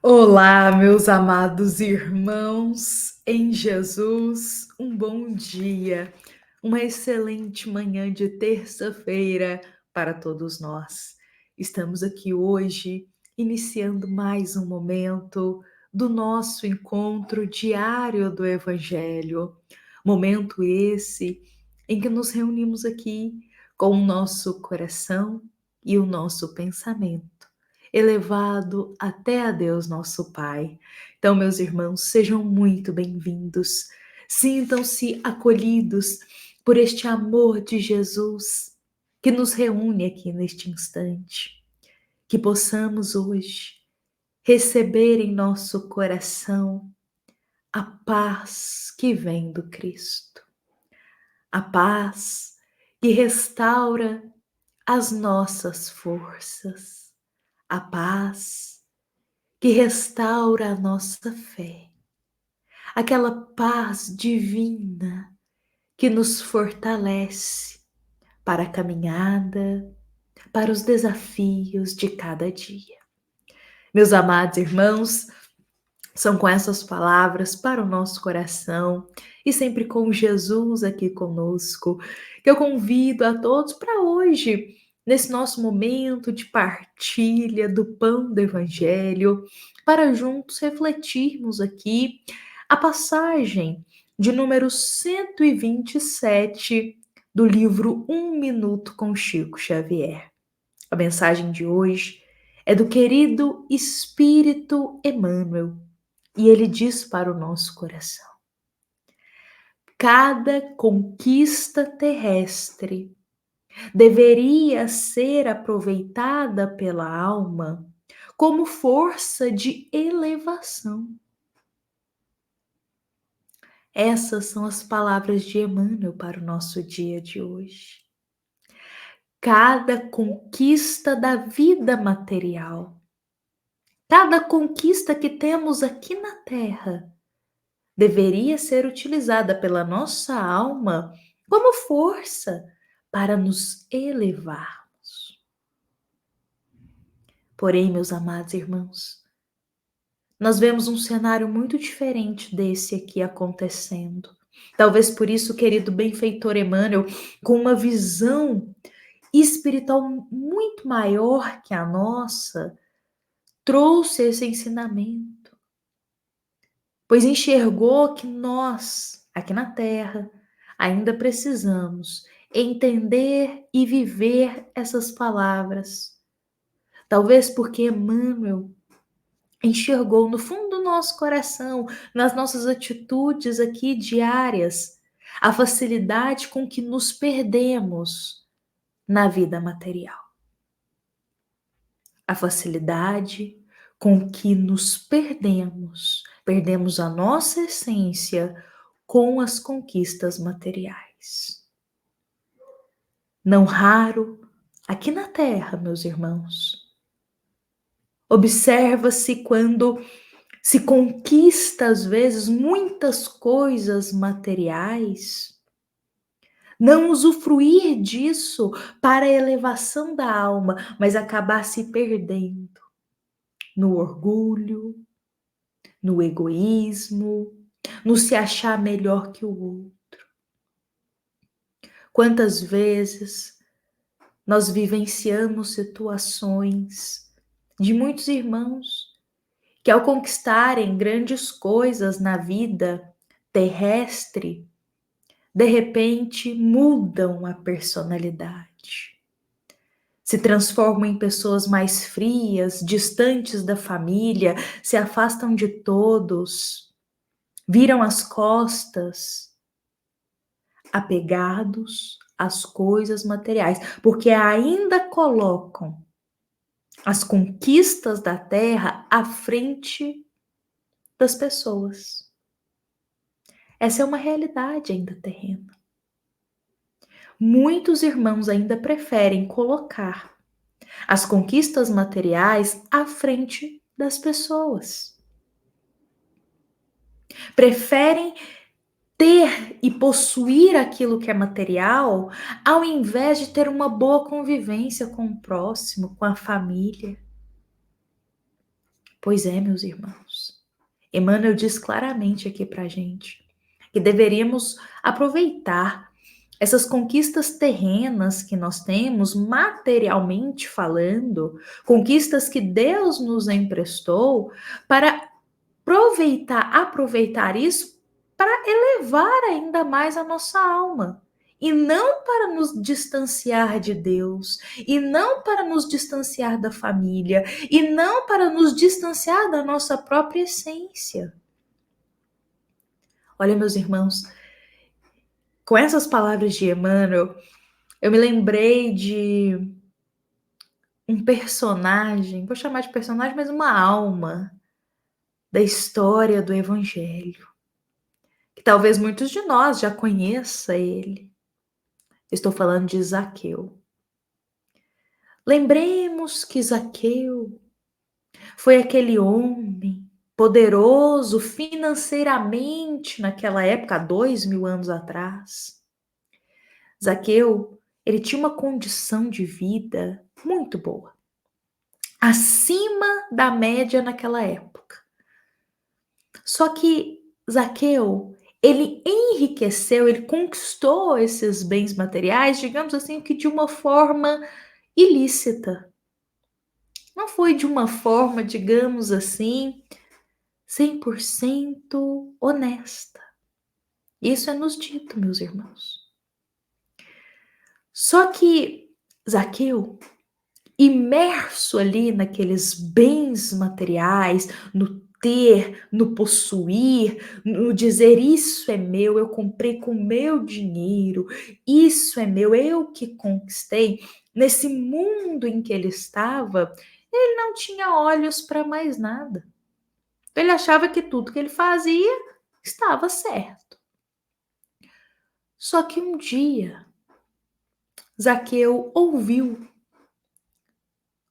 Olá, meus amados irmãos em Jesus, um bom dia, uma excelente manhã de terça-feira para todos nós. Estamos aqui hoje iniciando mais um momento do nosso encontro diário do Evangelho. Momento esse em que nos reunimos aqui com o nosso coração e o nosso pensamento elevado até a Deus nosso Pai. Então, meus irmãos, sejam muito bem-vindos. Sintam-se acolhidos por este amor de Jesus que nos reúne aqui neste instante. Que possamos hoje receber em nosso coração a paz que vem do Cristo. A paz que restaura as nossas forças. A paz que restaura a nossa fé, aquela paz divina que nos fortalece para a caminhada, para os desafios de cada dia. Meus amados irmãos, são com essas palavras para o nosso coração e sempre com Jesus aqui conosco que eu convido a todos para hoje, nesse nosso momento de partilha do pão do Evangelho, para juntos refletirmos aqui a passagem de número 127 do livro Um Minuto com Chico Xavier. A mensagem de hoje é do querido Espírito Emmanuel. E ele diz para o nosso coração: cada conquista terrestre deveria ser aproveitada pela alma como força de elevação. Essas são as palavras de Emmanuel para o nosso dia de hoje. Cada conquista da vida material, cada conquista que temos aqui na Terra, deveria ser utilizada pela nossa alma como força para nos elevarmos. Porém, meus amados irmãos, nós vemos um cenário muito diferente desse aqui acontecendo. Talvez por isso, querido benfeitor Emmanuel, com uma visão espiritual muito maior que a nossa, trouxe esse ensinamento, pois enxergou que nós, aqui na Terra, ainda precisamos entender e viver essas palavras. Talvez porque Emmanuel enxergou no fundo do nosso coração, nas nossas atitudes aqui diárias, a facilidade com que nos perdemos na vida material. A facilidade com que nos perdemos a nossa essência com as conquistas materiais. Não raro, aqui na Terra, meus irmãos, observa-se quando se conquista, às vezes, muitas coisas materiais, não usufruir disso para a elevação da alma, mas acabar se perdendo no orgulho, no egoísmo, no se achar melhor que o outro. Quantas vezes nós vivenciamos situações de muitos irmãos que, ao conquistarem grandes coisas na vida terrestre, de repente mudam a personalidade, se transformam em pessoas mais frias, distantes da família, se afastam de todos, viram as costas, apegados às coisas materiais, porque ainda colocam as conquistas da terra à frente das pessoas. Essa é uma realidade ainda terrena. Muitos irmãos ainda preferem colocar as conquistas materiais à frente das pessoas. Preferem ter e possuir aquilo que é material, ao invés de ter uma boa convivência com o próximo, com a família. Pois é, meus irmãos. Emmanuel diz claramente aqui para a gente que deveríamos aproveitar essas conquistas terrenas que nós temos, materialmente falando, conquistas que Deus nos emprestou, para aproveitar isso para elevar ainda mais a nossa alma. E não para nos distanciar de Deus, e não para nos distanciar da família, e não para nos distanciar da nossa própria essência. Olha, meus irmãos, com essas palavras de Emmanuel, eu me lembrei de um personagem, vou chamar de personagem, mas uma alma da história do Evangelho, que talvez muitos de nós já conheçam ele. Estou falando de Zaqueu. Lembremos que Zaqueu foi aquele homem poderoso financeiramente naquela época, há 2000 anos atrás. Zaqueu, ele tinha uma condição de vida muito boa, acima da média naquela época. Só que Zaqueu, ele enriqueceu, ele conquistou esses bens materiais, digamos assim, que de uma forma ilícita. Não foi de uma forma, digamos assim, 100% honesta. Isso é nos dito, meus irmãos. Só que Zaqueu, imerso ali naqueles bens materiais, no ter, no possuir, no dizer isso é meu, eu comprei com meu dinheiro, isso é meu, eu que conquistei. Nesse mundo em que ele estava, ele não tinha olhos para mais nada. Ele achava que tudo que ele fazia estava certo. Só que um dia, Zaqueu ouviu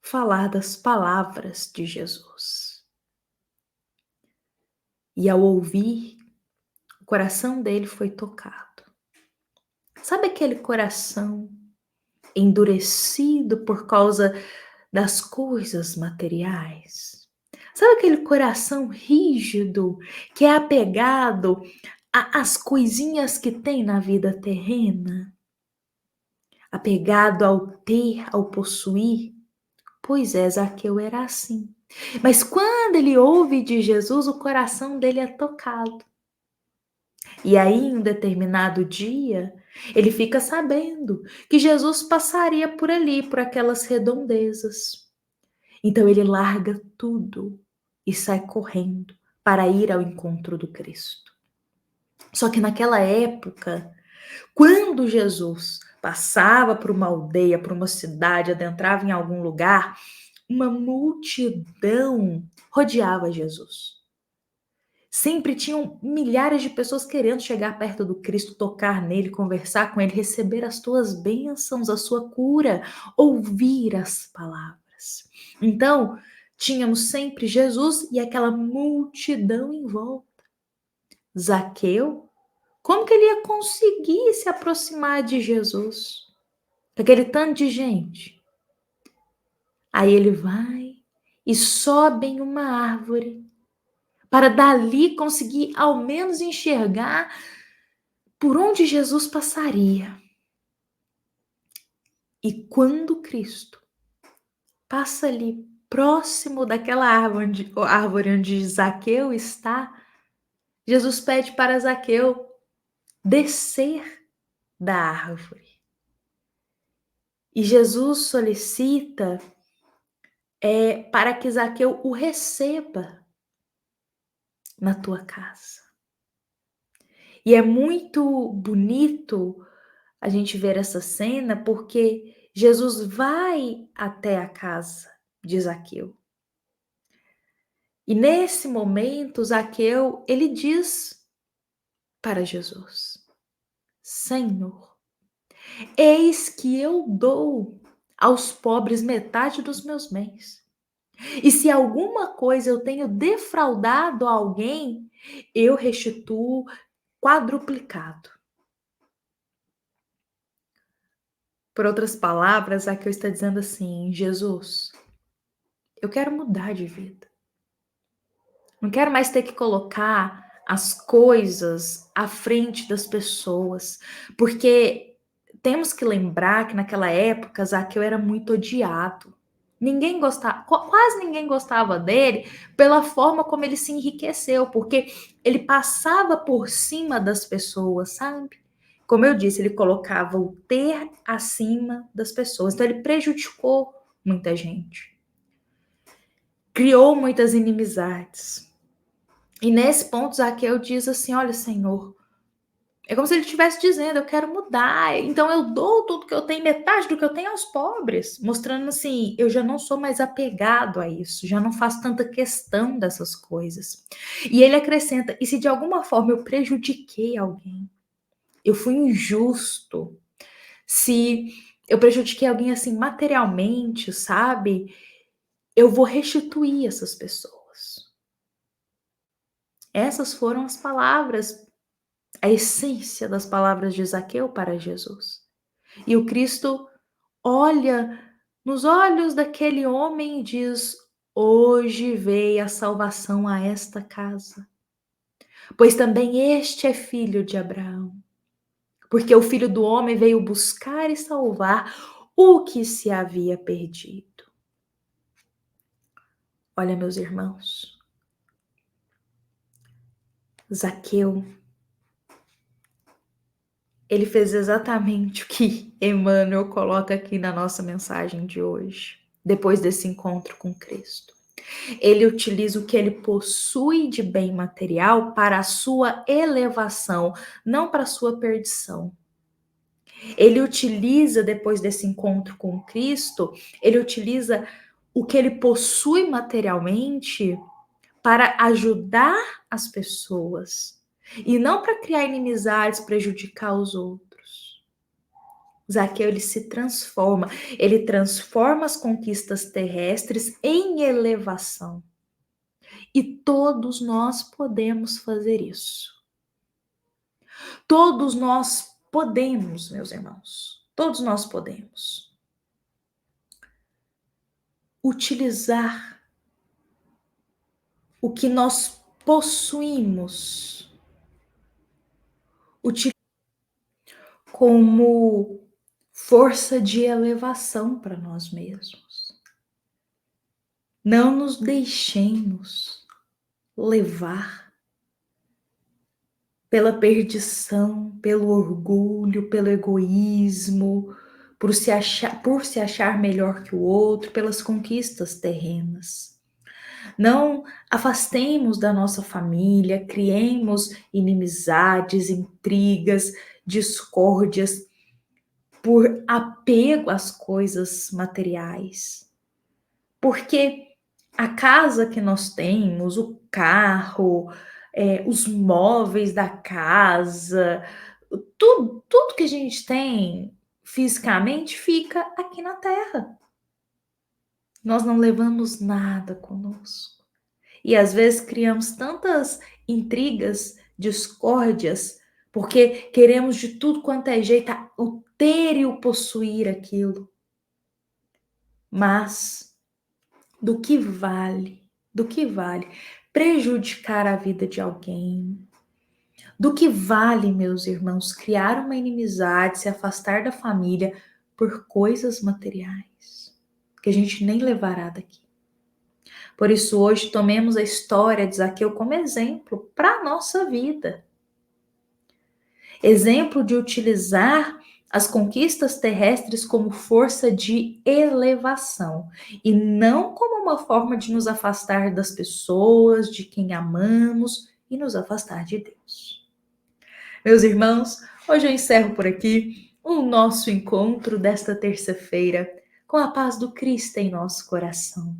falar das palavras de Jesus. E ao ouvir, o coração dele foi tocado. Sabe aquele coração endurecido por causa das coisas materiais? Sabe aquele coração rígido que é apegado às coisinhas que tem na vida terrena? Apegado ao ter, ao possuir? Pois é, Zaqueu era assim. Mas quando ele ouve de Jesus, o coração dele é tocado. E aí, em um determinado dia, ele fica sabendo que Jesus passaria por ali, por aquelas redondezas. Então ele larga tudo e sai correndo para ir ao encontro do Cristo. Só que naquela época, quando Jesus passava por uma aldeia, por uma cidade, adentrava em algum lugar, uma multidão rodeava Jesus. Sempre tinham milhares de pessoas querendo chegar perto do Cristo, tocar nele, conversar com ele, receber as tuas bênçãos, a sua cura, ouvir as palavras. Então, tínhamos sempre Jesus e aquela multidão em volta. Zaqueu, como que ele ia conseguir se aproximar de Jesus? Aquele tanto de gente. Aí ele vai e sobe em uma árvore para dali conseguir ao menos enxergar por onde Jesus passaria. E quando Cristo passa ali próximo daquela árvore onde Zaqueu está, Jesus pede para Zaqueu descer da árvore. E Jesus solicita para que Zaqueu o receba na tua casa. E é muito bonito a gente ver essa cena porque Jesus vai até a casa de Zaqueu. E nesse momento, Zaqueu, ele diz para Jesus: Senhor, eis que eu dou aos pobres metade dos meus bens. E se alguma coisa eu tenho defraudado a alguém, eu restituo quadruplicado. Por outras palavras, Zaqueu está dizendo assim: Jesus, eu quero mudar de vida. Não quero mais ter que colocar as coisas à frente das pessoas, porque temos que lembrar que naquela época Zaqueu era muito odiado. Ninguém gostava, quase ninguém gostava dele pela forma como ele se enriqueceu, porque ele passava por cima das pessoas, sabe? Como eu disse, ele colocava o ter acima das pessoas. Então ele prejudicou muita gente. Criou muitas inimizades. E nesse ponto, Zaqueu diz assim: olha, Senhor, é como se ele estivesse dizendo, eu quero mudar, então eu dou tudo que eu tenho, metade do que eu tenho aos pobres, mostrando assim, eu já não sou mais apegado a isso, já não faço tanta questão dessas coisas. E ele acrescenta, e se de alguma forma eu prejudiquei alguém, eu fui injusto, se eu prejudiquei alguém assim materialmente, sabe, eu vou restituir essas pessoas. Essas foram as palavras, a essência das palavras de Zaqueu para Jesus. E o Cristo olha nos olhos daquele homem e diz: hoje veio a salvação a esta casa, pois também este é filho de Abraão, porque o Filho do Homem veio buscar e salvar o que se havia perdido. Olha, meus irmãos, Zaqueu, ele fez exatamente o que Emmanuel coloca aqui na nossa mensagem de hoje, depois desse encontro com Cristo. Ele utiliza o que ele possui de bem material para a sua elevação, não para a sua perdição. Ele utiliza, depois desse encontro com Cristo, ele utiliza o que ele possui materialmente para ajudar as pessoas e não para criar inimizades, prejudicar os outros. Zaqueu, ele se transforma, ele transforma as conquistas terrestres em elevação. E todos nós podemos fazer isso. Todos nós podemos, meus irmãos, todos nós podemos utilizar o que nós possuímos como força de elevação para nós mesmos. Não nos deixemos levar pela perdição, pelo orgulho, pelo egoísmo, por se achar melhor que o outro, pelas conquistas terrenas. Não afastemos da nossa família, criemos inimizades, intrigas, discórdias por apego às coisas materiais. Porque a casa que nós temos, o carro, os móveis da casa, tudo que a gente tem fisicamente fica aqui na Terra. Nós não levamos nada conosco. E às vezes criamos tantas intrigas, discórdias, porque queremos de tudo quanto é jeito o ter e o possuir aquilo. Mas do que vale prejudicar a vida de alguém? Do que vale, meus irmãos, criar uma inimizade, se afastar da família por coisas materiais que a gente nem levará daqui? Por isso, hoje, tomemos a história de Zaqueu como exemplo para a nossa vida. Exemplo de utilizar as conquistas terrestres como força de elevação e não como uma forma de nos afastar das pessoas, de quem amamos e nos afastar de Deus. Meus irmãos, hoje eu encerro por aqui o nosso encontro desta terça-feira com a paz do Cristo em nosso coração.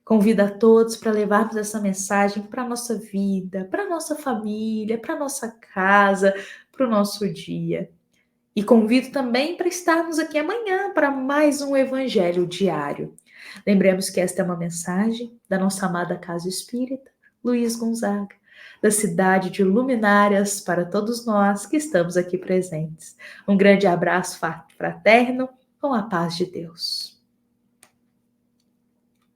Convido a todos para levarmos essa mensagem para a nossa vida, para a nossa família, para a nossa casa, para o nosso dia. E convido também para estarmos aqui amanhã para mais um Evangelho diário. Lembremos que esta é uma mensagem da nossa amada Casa Espírita, Luiz Gonzaga, da cidade de Luminárias, para todos nós que estamos aqui presentes. Um grande abraço fraterno, com a paz de Deus.